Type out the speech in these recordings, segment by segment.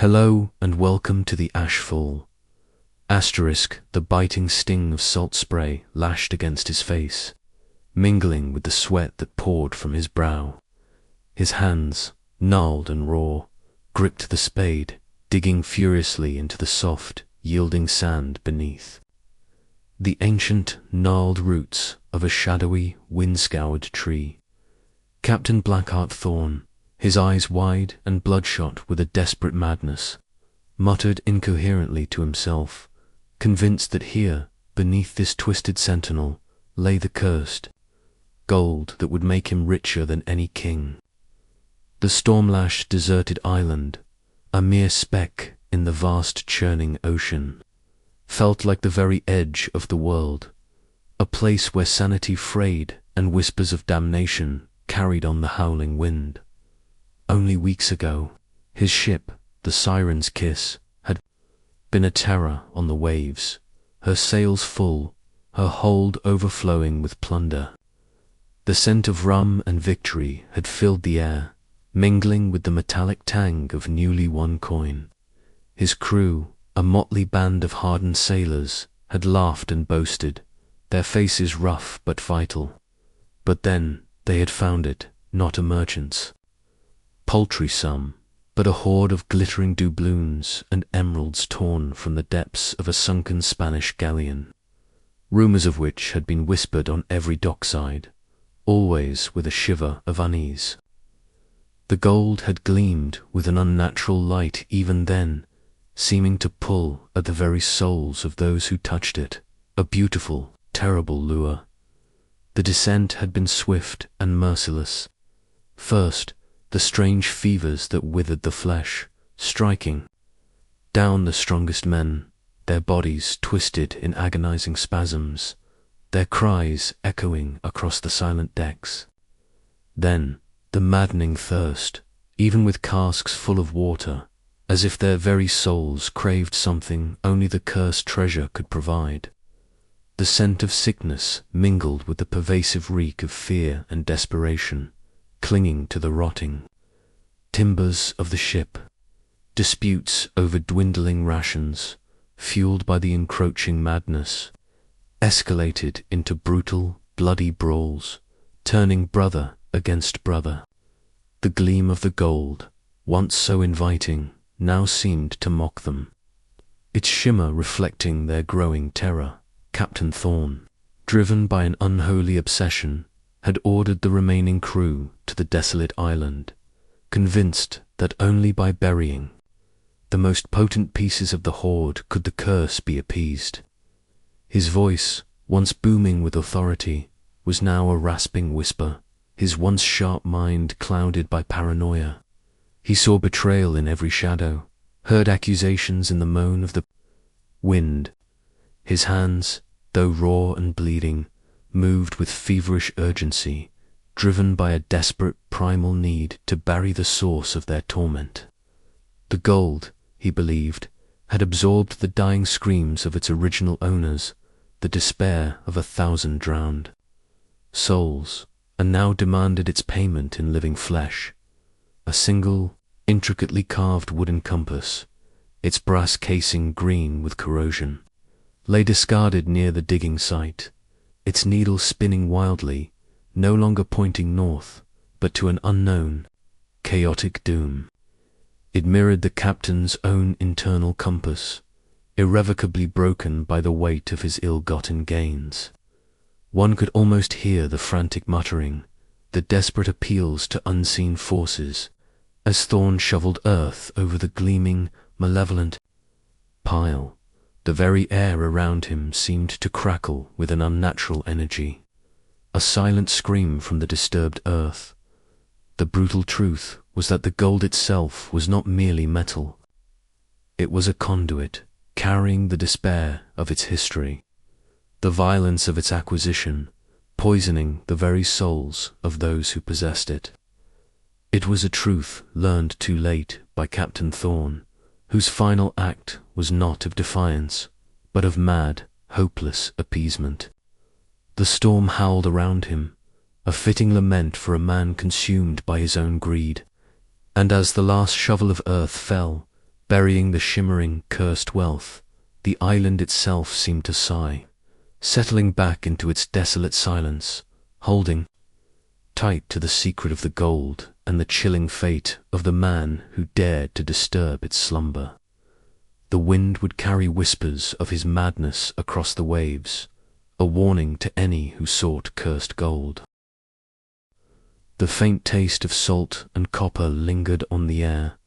Hello and welcome to the Ashfall. The biting sting of salt spray lashed against his face, mingling with the sweat that poured from his brow. His hands, gnarled and raw, gripped the spade, digging furiously into the soft, yielding sand beneath. The ancient, gnarled roots of a shadowy, wind-scoured tree. Captain Blackheart Thorn, his eyes wide and bloodshot with a desperate madness, muttered incoherently to himself, convinced that here, beneath this twisted sentinel, lay the cursed gold that would make him richer than any king. The storm-lashed deserted island, a mere speck in the vast churning ocean, felt like the very edge of the world, a place where sanity frayed and whispers of damnation carried on the howling wind. Only weeks ago, his ship, the Siren's Kiss, had been a terror on the waves, her sails full, her hold overflowing with plunder. The scent of rum and victory had filled the air, mingling with the metallic tang of newly won coin. His crew, a motley band of hardened sailors, had laughed and boasted, their faces rough but vital. But then they had found it, not a merchant's paltry sum, but a hoard of glittering doubloons and emeralds torn from the depths of a sunken Spanish galleon, rumours of which had been whispered on every dockside, always with a shiver of unease. The gold had gleamed with an unnatural light even then, seeming to pull at the very souls of those who touched it, a beautiful, terrible lure. The descent had been swift and merciless. First, the strange fevers that withered the flesh, striking down the strongest men, their bodies twisted in agonizing spasms, their cries echoing across the silent decks. Then, the maddening thirst, even with casks full of water, as if their very souls craved something only the cursed treasure could provide. The scent of sickness mingled with the pervasive reek of fear and desperation, clinging to the rotting timbers of the ship. Disputes over dwindling rations, fueled by the encroaching madness, escalated into brutal, bloody brawls, turning brother against brother. The gleam of the gold, once so inviting, now seemed to mock them, its shimmer reflecting their growing terror. Captain Thorn, driven by an unholy obsession, had ordered the remaining crew to the desolate island, convinced that only by burying the most potent pieces of the hoard could the curse be appeased. His voice, once booming with authority, was now a rasping whisper, his once sharp mind clouded by paranoia. He saw betrayal in every shadow, heard accusations in the moan of the wind. His hands, though raw and bleeding, moved with feverish urgency, driven by a desperate primal need to bury the source of their torment. The gold, he believed, had absorbed the dying screams of its original owners, the despair of 1,000 drowned souls, and now demanded its payment in living flesh. A single, intricately carved wooden compass, its brass casing green with corrosion, lay discarded near the digging site, its needle spinning wildly, no longer pointing north, but to an unknown, chaotic doom. It mirrored the captain's own internal compass, irrevocably broken by the weight of his ill-gotten gains. One could almost hear the frantic muttering, the desperate appeals to unseen forces, as Thorn shoveled earth over the gleaming, malevolent pile. The very air around him seemed to crackle with an unnatural energy. A silent scream from the disturbed earth. The brutal truth was that the gold itself was not merely metal. It was a conduit, carrying the despair of its history, the violence of its acquisition, poisoning the very souls of those who possessed it. It was a truth learned too late by Captain Thorn, whose final act was not of defiance, but of mad, hopeless appeasement. The storm howled around him, a fitting lament for a man consumed by his own greed, and as the last shovel of earth fell, Burying the shimmering, cursed wealth, the island itself seemed to sigh, settling back into its desolate silence, holding tight to the secret of the gold and the chilling fate of the man who dared to disturb its slumber. The wind would carry whispers of his madness across the waves, a warning to any who sought cursed gold. The faint taste of salt and copper lingered on the air,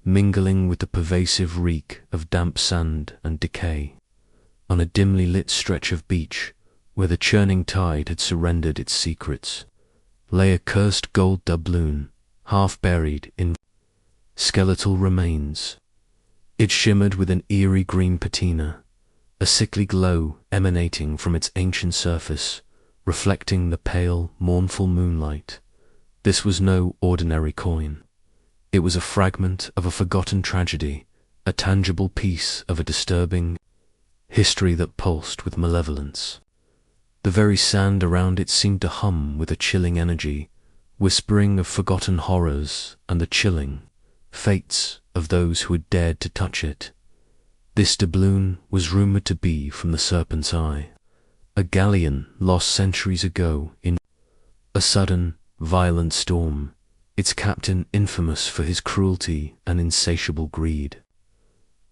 mingling with the pervasive reek of damp sand and decay. On a dimly lit stretch of beach, where the churning tide had surrendered its secrets, lay a cursed gold doubloon, half buried in skeletal remains. It shimmered with an eerie green patina, a sickly glow emanating from its ancient surface, reflecting the pale, mournful moonlight. This was no ordinary coin. It was a fragment of a forgotten tragedy, a tangible piece of a disturbing history that pulsed with malevolence. The very sand around it seemed to hum with a chilling energy, whispering of forgotten horrors and the chilling fates of those who had dared to touch it. This doubloon was rumoured to be from the Serpent's Eye, a galleon lost centuries ago in a sudden, violent storm, its captain infamous for his cruelty and insatiable greed.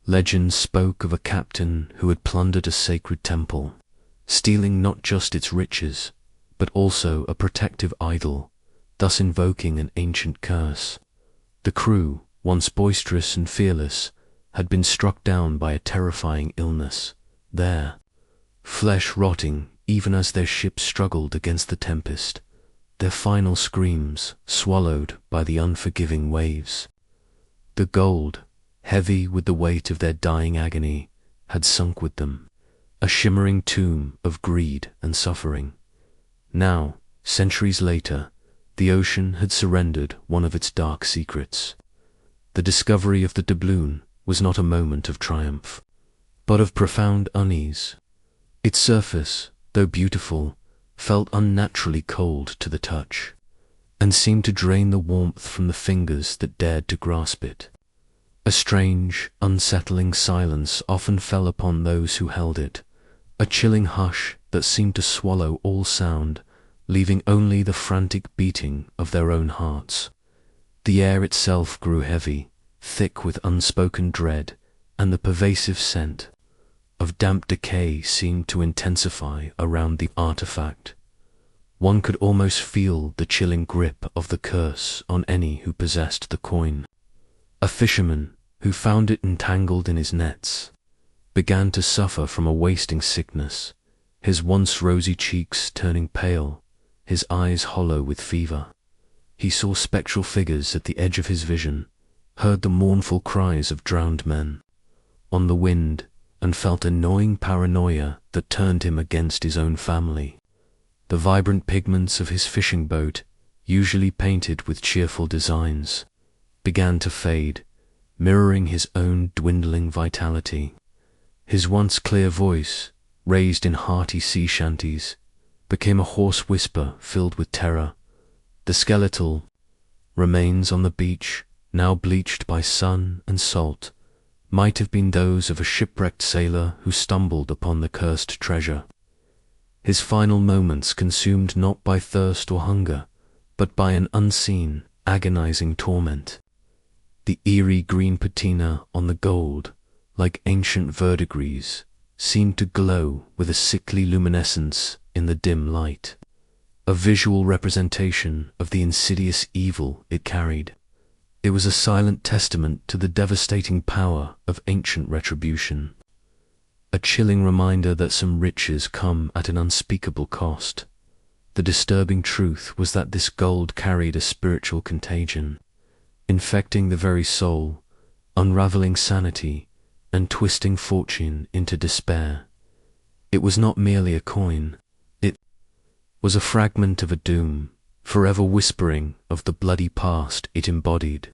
Legend spoke of a captain who had plundered a sacred temple, stealing not just its riches, but also a protective idol, thus invoking an ancient curse. The crew, once boisterous and fearless, had been struck down by a terrifying illness, their flesh rotting even as their ship struggled against the tempest, their final screams swallowed by the unforgiving waves. The gold, heavy with the weight of their dying agony, had sunk with them, a shimmering tomb of greed and suffering. Now, centuries later, the ocean had surrendered one of its dark secrets. The discovery of the doubloon was not a moment of triumph, but of profound unease. Its surface, though beautiful, felt unnaturally cold to the touch, and seemed to drain the warmth from the fingers that dared to grasp it. A strange, unsettling silence often fell upon those who held it, a chilling hush that seemed to swallow all sound, leaving only the frantic beating of their own hearts. The air itself grew heavy, thick with unspoken dread, and the pervasive scent of damp decay seemed to intensify around the artifact. One could almost feel the chilling grip of the curse on any who possessed the coin. A fisherman, who found it entangled in his nets, began to suffer from a wasting sickness, his once rosy cheeks turning pale, his eyes hollow with fever. He saw spectral figures at the edge of his vision, heard the mournful cries of drowned men on the wind, and felt a gnawing paranoia that turned him against his own family. The vibrant pigments of his fishing boat, usually painted with cheerful designs, began to fade, mirroring his own dwindling vitality. His once clear voice, raised in hearty sea shanties, became a hoarse whisper filled with terror. The skeletal remains on the beach, now bleached by sun and salt, might have been those of a shipwrecked sailor who stumbled upon the cursed treasure. His final moments consumed not by thirst or hunger, but by an unseen, agonizing torment. The eerie green patina on the gold, like ancient verdigris, seemed to glow with a sickly luminescence in the dim light, a visual representation of the insidious evil it carried. It was a silent testament to the devastating power of ancient retribution, a chilling reminder that some riches come at an unspeakable cost. The disturbing truth was that this gold carried a spiritual contagion, infecting the very soul, unraveling sanity, and twisting fortune into despair. It was not merely a coin, it was a fragment of a doom, forever whispering of the bloody past it embodied.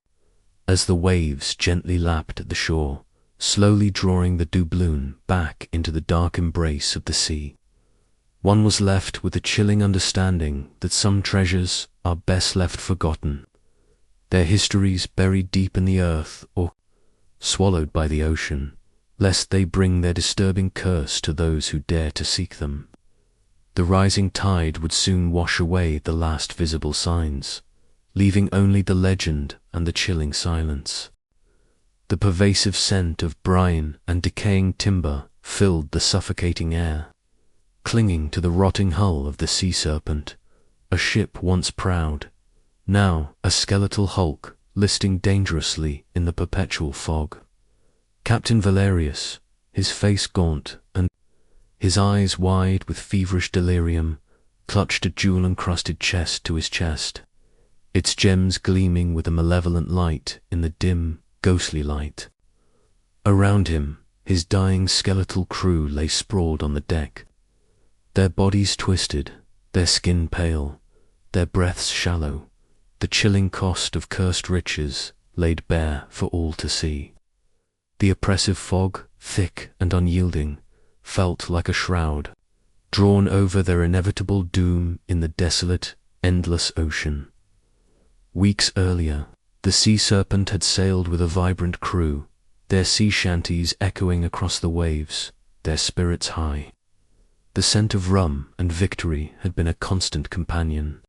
As the waves gently lapped at the shore, slowly drawing the doubloon back into the dark embrace of the sea, one was left with the chilling understanding that some treasures are best left forgotten, their histories buried deep in the earth or swallowed by the ocean, lest they bring their disturbing curse to those who dare to seek them. The rising tide would soon wash away the last visible signs, leaving only the legend and the chilling silence. The pervasive scent of brine and decaying timber filled the suffocating air. Clinging to the rotting hull of the sea serpent, a ship once proud, now a skeletal hulk listing dangerously in the perpetual fog. Captain Valerius, his face gaunt and his eyes wide with feverish delirium, clutched a jewel-encrusted chest to his chest, its gems gleaming with a malevolent light in the dim, ghostly light. Around him, his dying skeletal crew lay sprawled on the deck, their bodies twisted, their skin pale, their breaths shallow, the chilling cost of cursed riches laid bare for all to see. The oppressive fog, thick and unyielding, felt like a shroud, drawn over their inevitable doom in the desolate, endless ocean. Weeks earlier, the sea serpent had sailed with a vibrant crew, their sea shanties echoing across the waves, their spirits high. The scent of rum and victory had been a constant companion.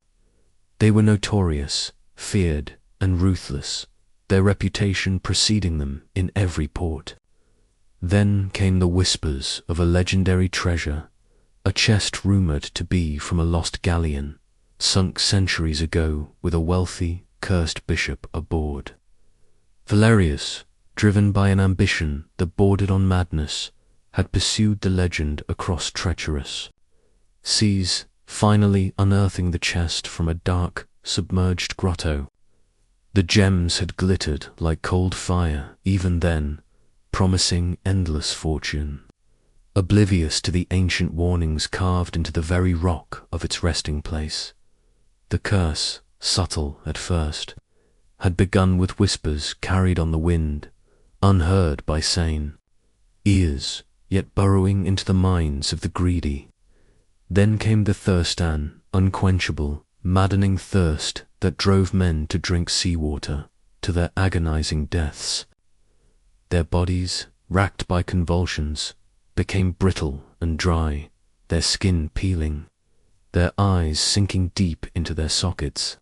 They were notorious, feared, and ruthless, their reputation preceding them in every port. Then came the whispers of a legendary treasure, a chest rumoured to be from a lost galleon, sunk centuries ago with a wealthy, cursed bishop aboard. Valerius, driven by an ambition that bordered on madness, had pursued the legend across treacherous seas, finally unearthing the chest from a dark, submerged grotto. The gems had glittered like cold fire even then, promising endless fortune, oblivious to the ancient warnings carved into the very rock of its resting place. The curse, subtle at first, had begun with whispers carried on the wind, unheard by sane ears, yet burrowing into the minds of the greedy. Then came the thirst, an unquenchable, maddening thirst that drove men to drink seawater to their agonizing deaths. Their bodies, racked by convulsions, became brittle and dry, their skin peeling, their eyes sinking deep into their sockets.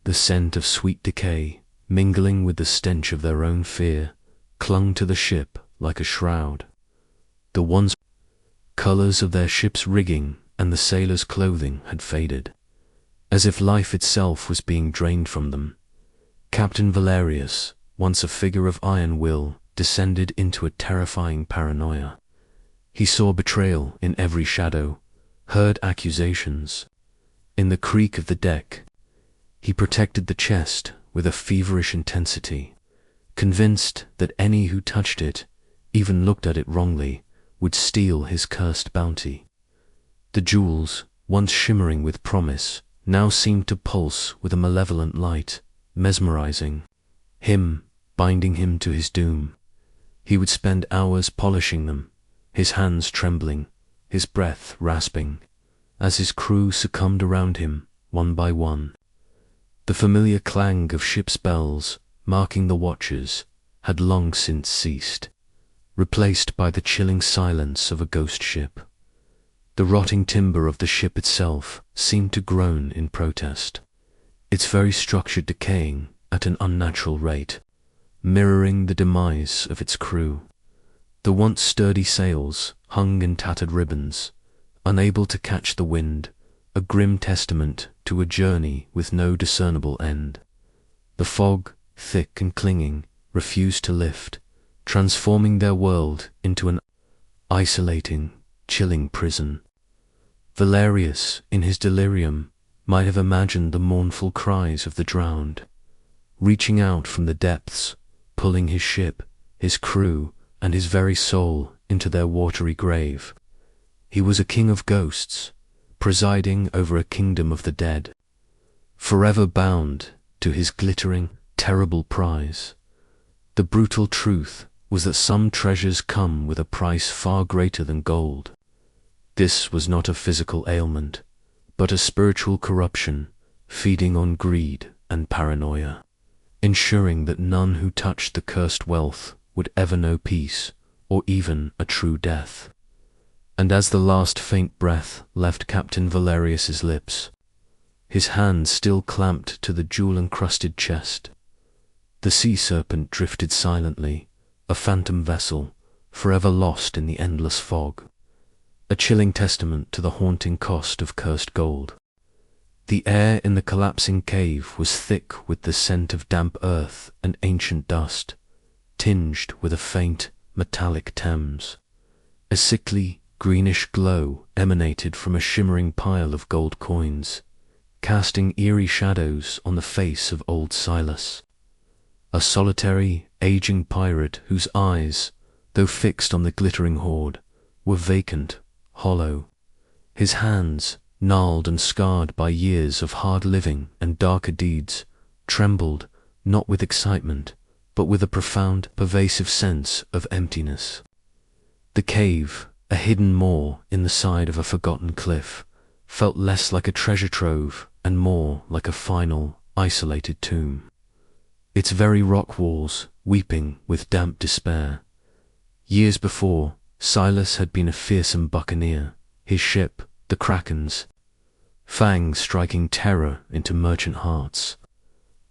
The scent of sweet decay, mingling with the stench of their own fear, clung to the ship like a shroud. The once colours of their ship's rigging and the sailors' clothing had faded, as if life itself was being drained from them. Captain Valerius, once a figure of iron will, descended into a terrifying paranoia. He saw betrayal in every shadow, heard accusations. In the creak of the deck, he protected the chest with a feverish intensity, convinced that any who touched it, even looked at it wrongly, would steal his cursed bounty. The jewels, once shimmering with promise, now seemed to pulse with a malevolent light, mesmerizing him, binding him to his doom. He would spend hours polishing them, his hands trembling, his breath rasping, as his crew succumbed around him, one by one. The familiar clang of ship's bells, marking the watches, had long since ceased, replaced by the chilling silence of a ghost ship. The rotting timber of the ship itself seemed to groan in protest, its very structure decaying at an unnatural rate, mirroring the demise of its crew. The once sturdy sails hung in tattered ribbons, unable to catch the wind, a grim testament to a journey with no discernible end. The fog, thick and clinging, refused to lift, transforming their world into an isolating, chilling prison. Valerius, in his delirium, might have imagined the mournful cries of the drowned, reaching out from the depths, pulling his ship, his crew, and his very soul into their watery grave. He was a king of ghosts, presiding over a kingdom of the dead, forever bound to his glittering, terrible prize. The brutal truth was that some treasures come with a price far greater than gold. This was not a physical ailment, but a spiritual corruption, feeding on greed and paranoia, ensuring that none who touched the cursed wealth would ever know peace, or even a true death. And as the last faint breath left Captain Valerius's lips, his hand still clamped to the jewel-encrusted chest, the sea serpent drifted silently, a phantom vessel, forever lost in the endless fog, a chilling testament to the haunting cost of cursed gold. The air in the collapsing cave was thick with the scent of damp earth and ancient dust, tinged with a faint, metallic Thames. A sickly, greenish glow emanated from a shimmering pile of gold coins, casting eerie shadows on the face of old Silas, a solitary, aging pirate whose eyes, though fixed on the glittering hoard, were vacant, hollow. His hands, gnarled and scarred by years of hard living and darker deeds, trembled not with excitement, but with a profound, pervasive sense of emptiness. The cave, a hidden maw in the side of a forgotten cliff, felt less like a treasure trove and more like a final, isolated tomb. Its very rock walls weeping with damp despair. Years before, Silas had been a fearsome buccaneer, his ship, the Kraken's fangs striking terror into merchant hearts.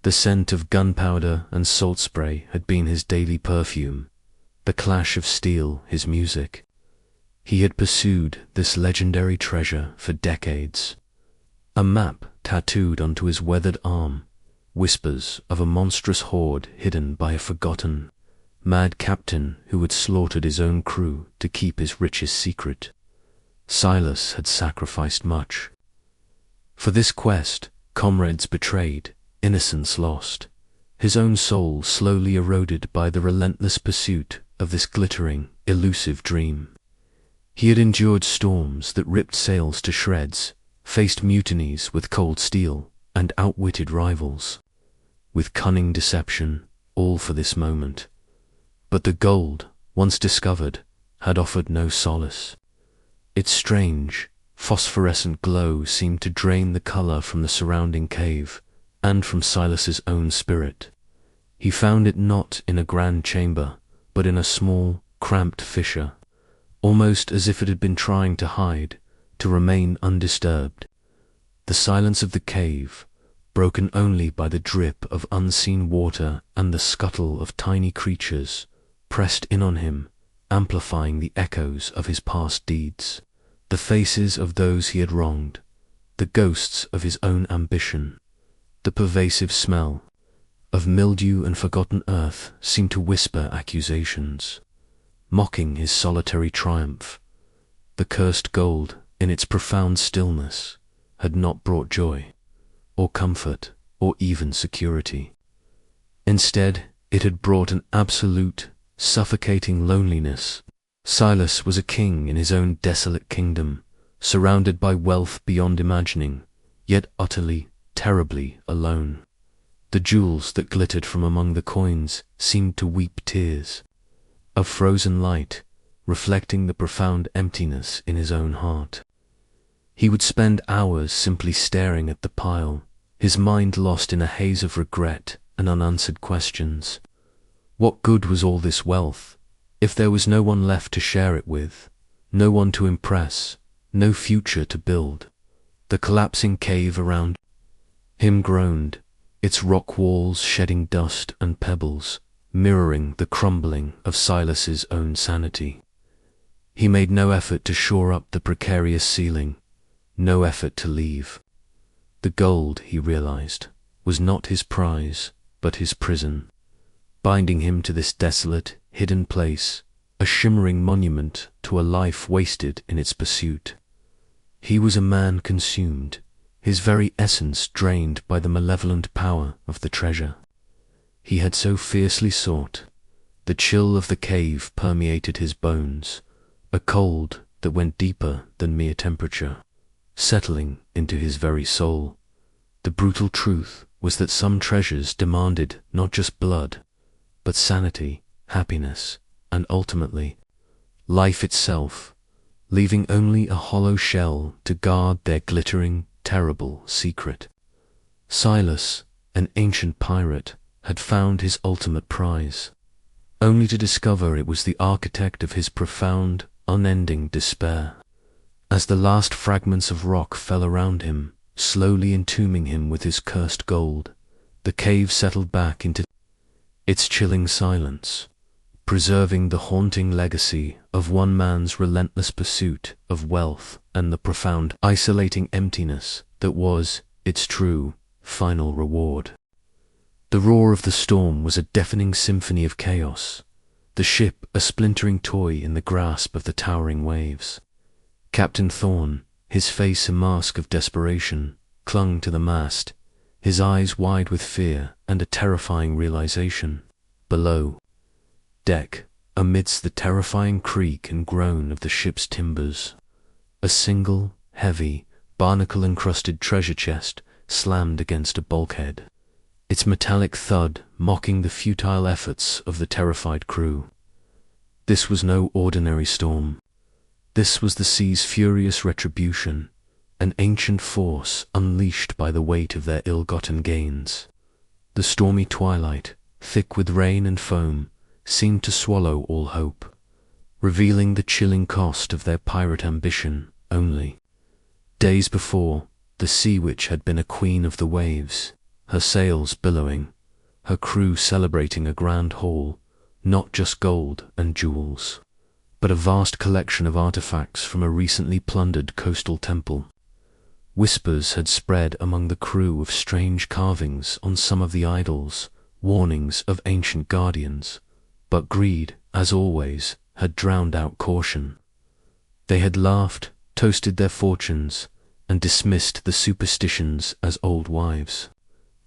The scent of gunpowder and salt spray had been his daily perfume, the clash of steel his music. He had pursued this legendary treasure for decades. A map tattooed onto his weathered arm, whispers of a monstrous hoard hidden by a forgotten, mad captain who had slaughtered his own crew to keep his richest secret. Silas had sacrificed much. For this quest, comrades betrayed, innocence lost, his own soul slowly eroded by the relentless pursuit of this glittering, elusive dream. He had endured storms that ripped sails to shreds, faced mutinies with cold steel, and outwitted rivals, with cunning deception, all for this moment. But the gold, once discovered, had offered no solace. Its strange, phosphorescent glow seemed to drain the color from the surrounding cave, and from Silas's own spirit. He found it not in a grand chamber, but in a small, cramped fissure, almost as if it had been trying to hide, to remain undisturbed. The silence of the cave, broken only by the drip of unseen water and the scuttle of tiny creatures, pressed in on him, amplifying the echoes of his past deeds, the faces of those he had wronged, the ghosts of his own ambition. The pervasive smell of mildew and forgotten earth seemed to whisper accusations, mocking his solitary triumph. The cursed gold, in its profound stillness, had not brought joy, or comfort, or even security. Instead, it had brought an absolute, suffocating loneliness. Silas was a king in his own desolate kingdom, surrounded by wealth beyond imagining, yet utterly, terribly alone. The jewels that glittered from among the coins seemed to weep tears of frozen light, reflecting the profound emptiness in his own heart. He would spend hours simply staring at the pile, his mind lost in a haze of regret and unanswered questions. What good was all this wealth, if there was no one left to share it with, no one to impress, no future to build? The collapsing cave around him groaned, its rock walls shedding dust and pebbles, mirroring the crumbling of Silas's own sanity. He made no effort to shore up the precarious ceiling, no effort to leave. The gold, he realized, was not his prize, but his prison, binding him to this desolate, hidden place, a shimmering monument to a life wasted in its pursuit. He was a man consumed, his very essence drained by the malevolent power of the treasure he had so fiercely sought. The chill of the cave permeated his bones, a cold that went deeper than mere temperature, settling into his very soul. The brutal truth was that some treasures demanded not just blood, but sanity, happiness, and ultimately, life itself, leaving only a hollow shell to guard their glittering, terrible secret. Silas, an ancient pirate, had found his ultimate prize. only to discover it was the architect of his profound, unending despair. As the last fragments of rock fell around him, slowly entombing him with his cursed gold, the cave settled back into its chilling silence, preserving the haunting legacy of one man's relentless pursuit of wealth and the profound, isolating emptiness that was its true, final reward. The roar of the storm was a deafening symphony of chaos, the ship a splintering toy in the grasp of the towering waves. Captain Thorn, his face a mask of desperation, clung to the mast, his eyes wide with fear and a terrifying realization. Below deck, amidst the terrifying creak and groan of the ship's timbers, a single, heavy, barnacle-encrusted treasure chest slammed against a bulkhead, its metallic thud mocking the futile efforts of the terrified crew. This was no ordinary storm. This was the sea's furious retribution, an ancient force unleashed by the weight of their ill-gotten gains. The stormy twilight, thick with rain and foam, seemed to swallow all hope, revealing the chilling cost of their pirate ambition only. Days before, the Sea Witch had been a queen of the waves, her sails billowing, her crew celebrating a grand haul, not just gold and jewels, but a vast collection of artifacts from a recently plundered coastal temple. Whispers had spread among the crew of strange carvings on some of the idols, warnings of ancient guardians, but greed, as always, had drowned out caution. They had laughed, toasted their fortunes, and dismissed the superstitions as old wives'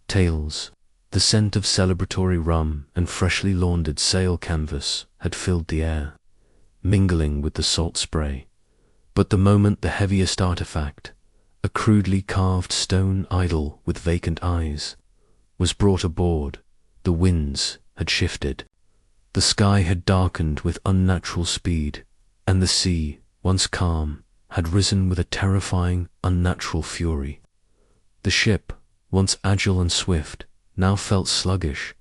tales. The scent of celebratory rum and freshly laundered sail canvas had filled the air, mingling with the salt spray. But the moment the heaviest artifact, a crudely carved stone idol with vacant eyes, was brought aboard, the winds had shifted. The sky had darkened with unnatural speed, and the sea, once calm, had risen with a terrifying, unnatural fury. The ship, once agile and swift, now felt sluggish,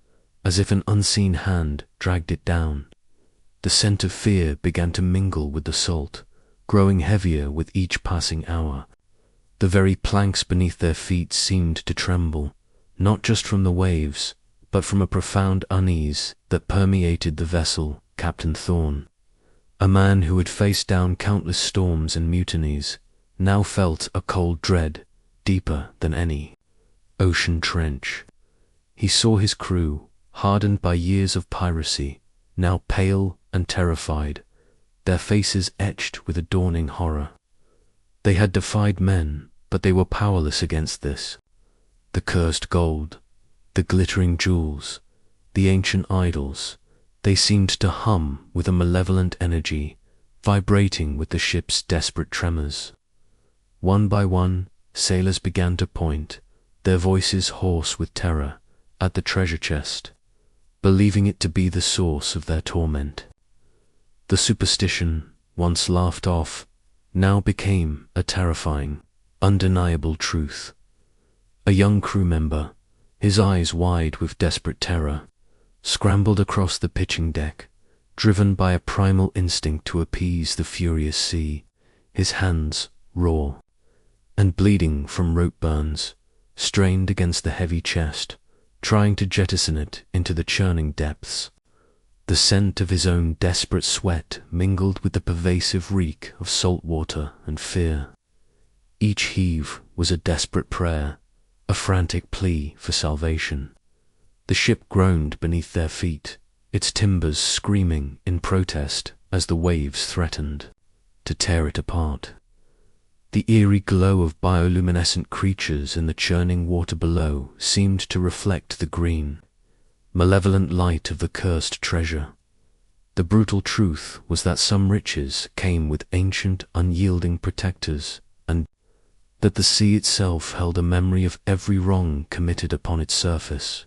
as if an unseen hand dragged it down. The scent of fear began to mingle with the salt, growing heavier with each passing hour. The very planks beneath their feet seemed to tremble, not just from the waves, but from a profound unease that permeated the vessel. Captain Thorn, a man who had faced down countless storms and mutinies, now felt a cold dread deeper than any ocean trench. He saw his crew, hardened by years of piracy, now pale and terrified, their faces etched with a dawning horror. They had defied men, but they were powerless against this. The cursed gold, the glittering jewels, the ancient idols, they seemed to hum with a malevolent energy, vibrating with the ship's desperate tremors. One by one, sailors began to point, their voices hoarse with terror, at the treasure chest, believing it to be the source of their torment. The superstition, once laughed off, now became a terrifying, undeniable truth. A young crew member, his eyes wide with desperate terror, scrambled across the pitching deck, driven by a primal instinct to appease the furious sea, his hands raw and bleeding from rope burns, strained against the heavy chest, trying to jettison it into the churning depths. The scent of his own desperate sweat mingled with the pervasive reek of salt water and fear. Each heave was a desperate prayer, a frantic plea for salvation. The ship groaned beneath their feet, its timbers screaming in protest as the waves threatened to tear it apart. The eerie glow of bioluminescent creatures in the churning water below seemed to reflect the green, malevolent light of the cursed treasure. The brutal truth was that some riches came with ancient, unyielding protectors, and that the sea itself held a memory of every wrong committed upon its surface.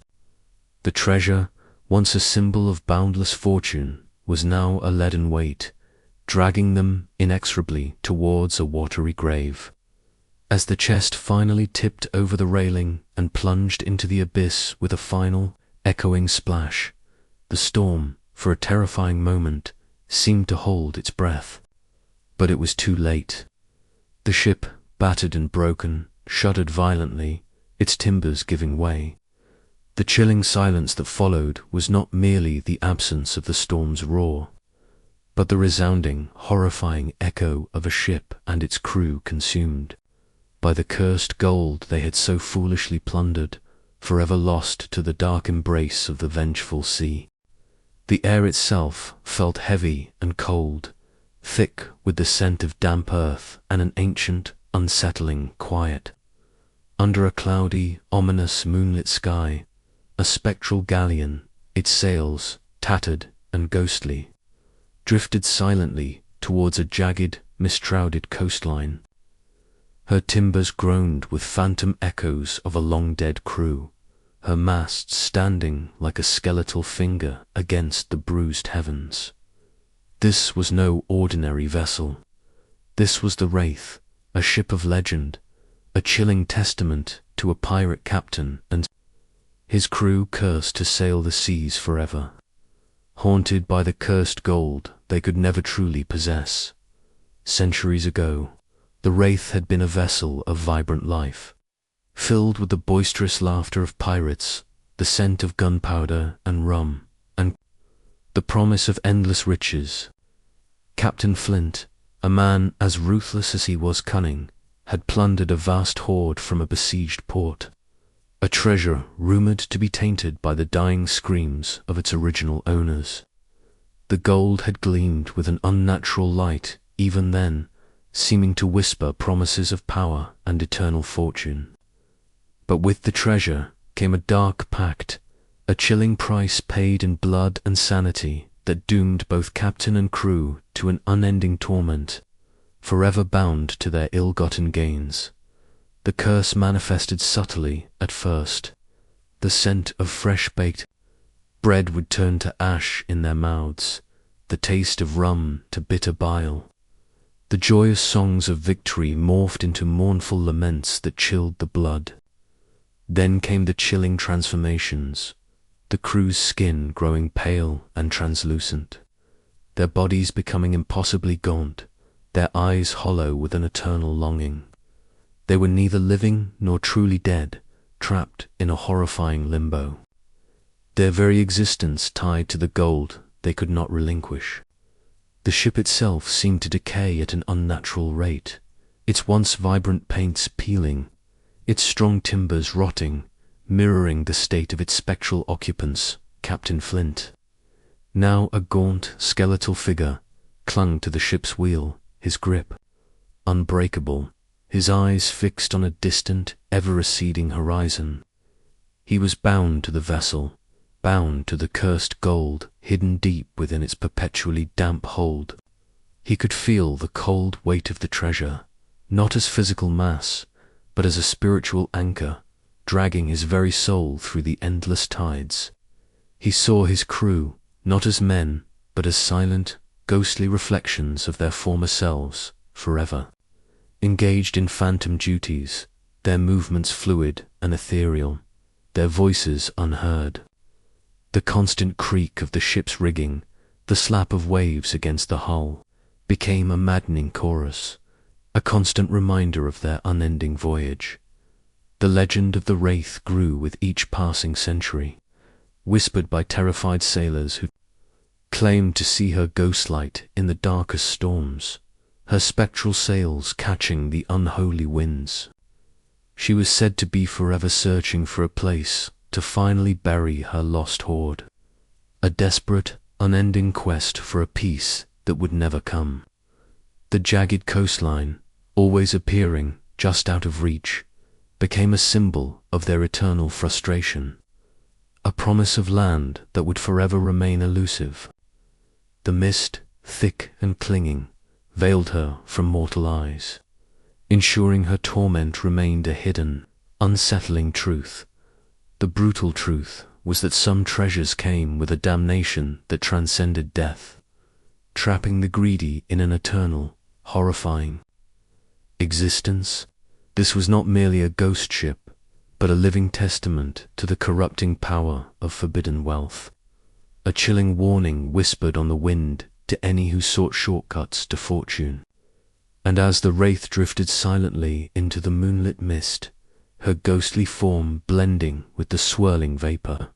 The treasure, once a symbol of boundless fortune, was now a leaden weight, dragging them inexorably towards a watery grave. As the chest finally tipped over the railing and plunged into the abyss with a final, echoing splash, the storm, for a terrifying moment, seemed to hold its breath. But it was too late. The ship, battered and broken, shuddered violently, its timbers giving way. The chilling silence that followed was not merely the absence of the storm's roar, but the resounding, horrifying echo of a ship and its crew consumed by the cursed gold they had so foolishly plundered, forever lost to the dark embrace of the vengeful sea. The air itself felt heavy and cold, thick with the scent of damp earth and an ancient, unsettling quiet. Under a cloudy, ominous moonlit sky, a spectral galleon, its sails, tattered and ghostly, drifted silently towards a jagged, mist-shrouded coastline. Her timbers groaned with phantom echoes of a long-dead crew, her masts standing like a skeletal finger against the bruised heavens. This was no ordinary vessel. This was the Wraith, a ship of legend, a chilling testament to a pirate captain and his crew cursed to sail the seas forever, haunted by the cursed gold they could never truly possess. Centuries ago, the Wraith had been a vessel of vibrant life, filled with the boisterous laughter of pirates, the scent of gunpowder and rum, and the promise of endless riches. Captain Flint, a man as ruthless as he was cunning, had plundered a vast hoard from a besieged port, a treasure rumored to be tainted by the dying screams of its original owners. The gold had gleamed with an unnatural light even then, seeming to whisper promises of power and eternal fortune. But with the treasure came a dark pact, a chilling price paid in blood and sanity that doomed both captain and crew to an unending torment, forever bound to their ill-gotten gains. The curse manifested subtly at first. The scent of fresh-baked bread would turn to ash in their mouths, the taste of rum to bitter bile. The joyous songs of victory morphed into mournful laments that chilled the blood. Then came the chilling transformations, the crew's skin growing pale and translucent, their bodies becoming impossibly gaunt, their eyes hollow with an eternal longing. They were neither living nor truly dead, trapped in a horrifying limbo, their very existence tied to the gold they could not relinquish. The ship itself seemed to decay at an unnatural rate, its once vibrant paints peeling, its strong timbers rotting, mirroring the state of its spectral occupants, Captain Flint. Now a gaunt, skeletal figure clung to the ship's wheel, his grip unbreakable, his eyes fixed on a distant, ever-receding horizon. He was bound to the vessel, bound to the cursed gold hidden deep within its perpetually damp hold. He could feel the cold weight of the treasure, not as physical mass, but as a spiritual anchor, dragging his very soul through the endless tides. He saw his crew, not as men, but as silent, ghostly reflections of their former selves, forever engaged in phantom duties, their movements fluid and ethereal, their voices unheard. The constant creak of the ship's rigging, the slap of waves against the hull, became a maddening chorus, a constant reminder of their unending voyage. The legend of the Wraith grew with each passing century, whispered by terrified sailors who claimed to see her ghostlight in the darkest storms, her spectral sails catching the unholy winds. She was said to be forever searching for a place to finally bury her lost hoard, a desperate, unending quest for a peace that would never come. The jagged coastline, always appearing just out of reach, became a symbol of their eternal frustration, a promise of land that would forever remain elusive. The mist, thick and clinging, veiled her from mortal eyes, ensuring her torment remained a hidden, unsettling truth. The brutal truth was that some treasures came with a damnation that transcended death, trapping the greedy in an eternal, horrifying existence. This was not merely a ghost ship, but a living testament to the corrupting power of forbidden wealth. a chilling warning whispered on the wind to any who sought shortcuts to fortune. And as the wraith drifted silently into the moonlit mist, her ghostly form blending with the swirling vapor,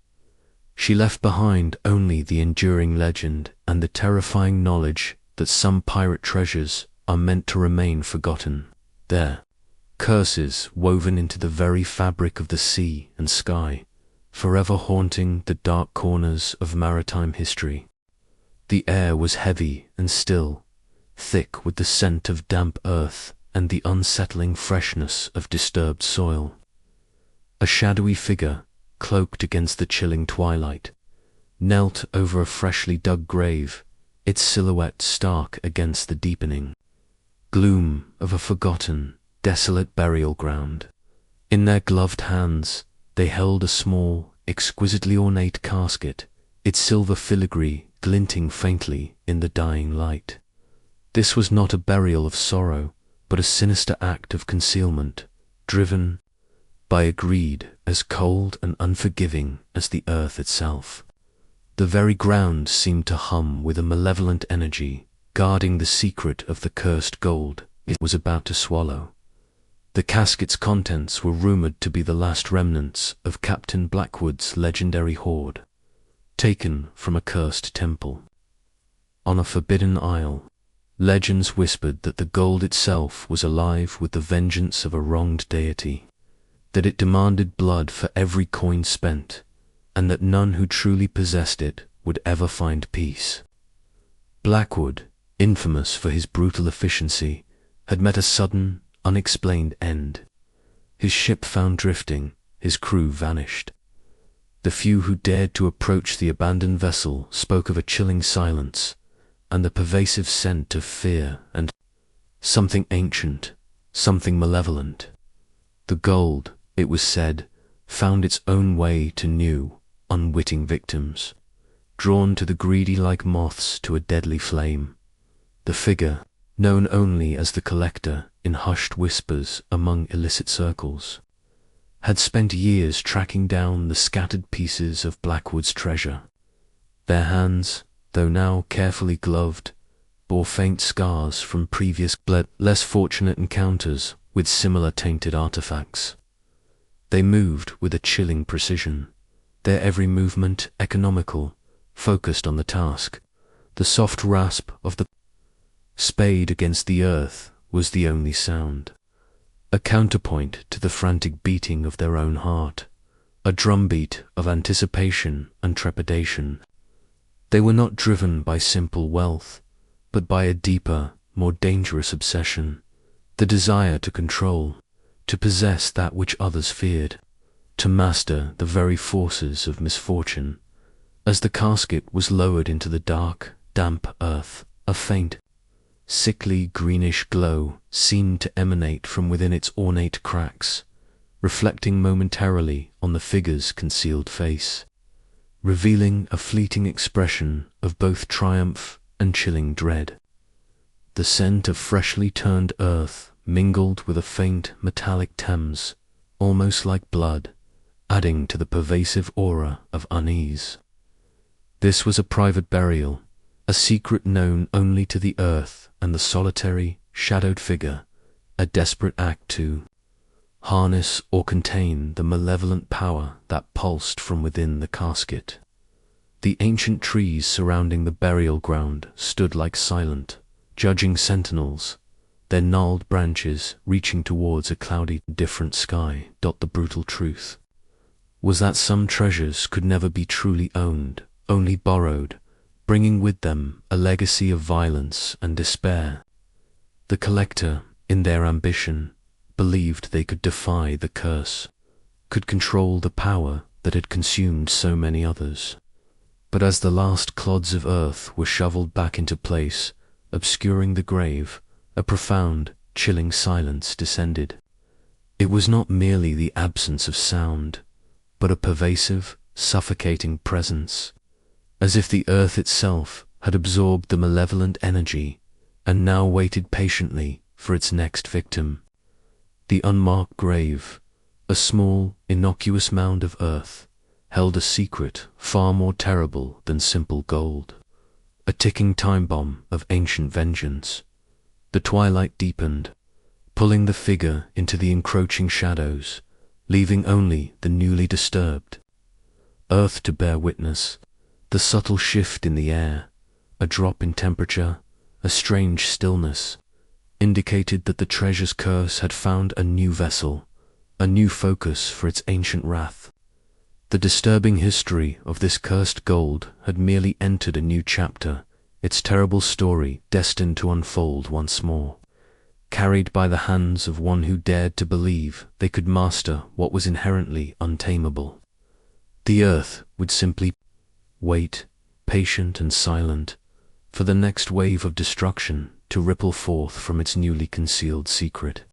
she left behind only the enduring legend and the terrifying knowledge that some pirate treasures are meant to remain forgotten there. Curses woven into the very fabric of the sea and sky, forever haunting the dark corners of maritime history. The air was heavy and still, thick with the scent of damp earth and the unsettling freshness of disturbed soil. A shadowy figure, cloaked against the chilling twilight, knelt over a freshly dug grave, its silhouette stark against the deepening gloom of a forgotten, desolate burial ground. In their gloved hands they held a small, exquisitely ornate casket, its silver filigree glinting faintly in the dying light. This was not a burial of sorrow, but a sinister act of concealment, driven by a greed as cold and unforgiving as the earth itself. The very ground seemed to hum with a malevolent energy, guarding the secret of the cursed gold it was about to swallow. The casket's contents were rumored to be the last remnants of Captain Blackwood's legendary hoard, taken from a cursed temple. On a forbidden isle, legends whispered that the gold itself was alive with the vengeance of a wronged deity, that it demanded blood for every coin spent, and that none who truly possessed it would ever find peace. Blackwood, infamous for his brutal efficiency, had met a sudden, unexplained end. His ship found drifting, his crew vanished. The few who dared to approach the abandoned vessel spoke of a chilling silence, and the pervasive scent of fear and something ancient, something malevolent. The gold, it was said, found its own way to new, unwitting victims, drawn to the greedy like moths to a deadly flame. The figure, known only as the collector in hushed whispers among illicit circles, had spent years tracking down the scattered pieces of Blackwood's treasure. Their hands, though now carefully gloved, bore faint scars from previous less fortunate encounters with similar tainted artifacts. They moved with a chilling precision, their every movement economical, focused on the task. The soft rasp of the spade against the earth was the only sound, a counterpoint to the frantic beating of their own heart, a drumbeat of anticipation and trepidation. They were not driven by simple wealth, but by a deeper, more dangerous obsession, the desire to control, to possess that which others feared, to master the very forces of misfortune. As the casket was lowered into the dark, damp earth, a faint, sickly greenish glow seemed to emanate from within its ornate cracks, reflecting momentarily on the figure's concealed face, revealing a fleeting expression of both triumph and chilling dread. The scent of freshly turned earth mingled with a faint metallic Thames, almost like blood, adding to the pervasive aura of unease. This was a private burial, a secret known only to the earth and the solitary, shadowed figure, a desperate act to harness or contain the malevolent power that pulsed from within the casket. The ancient trees surrounding the burial ground stood like silent, judging sentinels, their gnarled branches reaching towards a cloudy, different sky. The brutal truth was that some treasures could never be truly owned, only borrowed, bringing with them a legacy of violence and despair. The collector, in their ambition, believed they could defy the curse, could control the power that had consumed so many others. But as the last clods of earth were shoveled back into place, obscuring the grave, a profound, chilling silence descended. It was not merely the absence of sound, but a pervasive, suffocating presence, as if the earth itself had absorbed the malevolent energy and now waited patiently for its next victim. The unmarked grave, a small, innocuous mound of earth, held a secret far more terrible than simple gold, a ticking time bomb of ancient vengeance. The twilight deepened, pulling the figure into the encroaching shadows, leaving only the newly disturbed earth to bear witness. The subtle shift in the air, a drop in temperature, a strange stillness, indicated that the treasure's curse had found a new vessel, a new focus for its ancient wrath. The disturbing history of this cursed gold had merely entered a new chapter, its terrible story destined to unfold once more, carried by the hands of one who dared to believe they could master what was inherently untamable. The earth would simply wait, patient and silent, for the next wave of destruction to ripple forth from its newly concealed secret.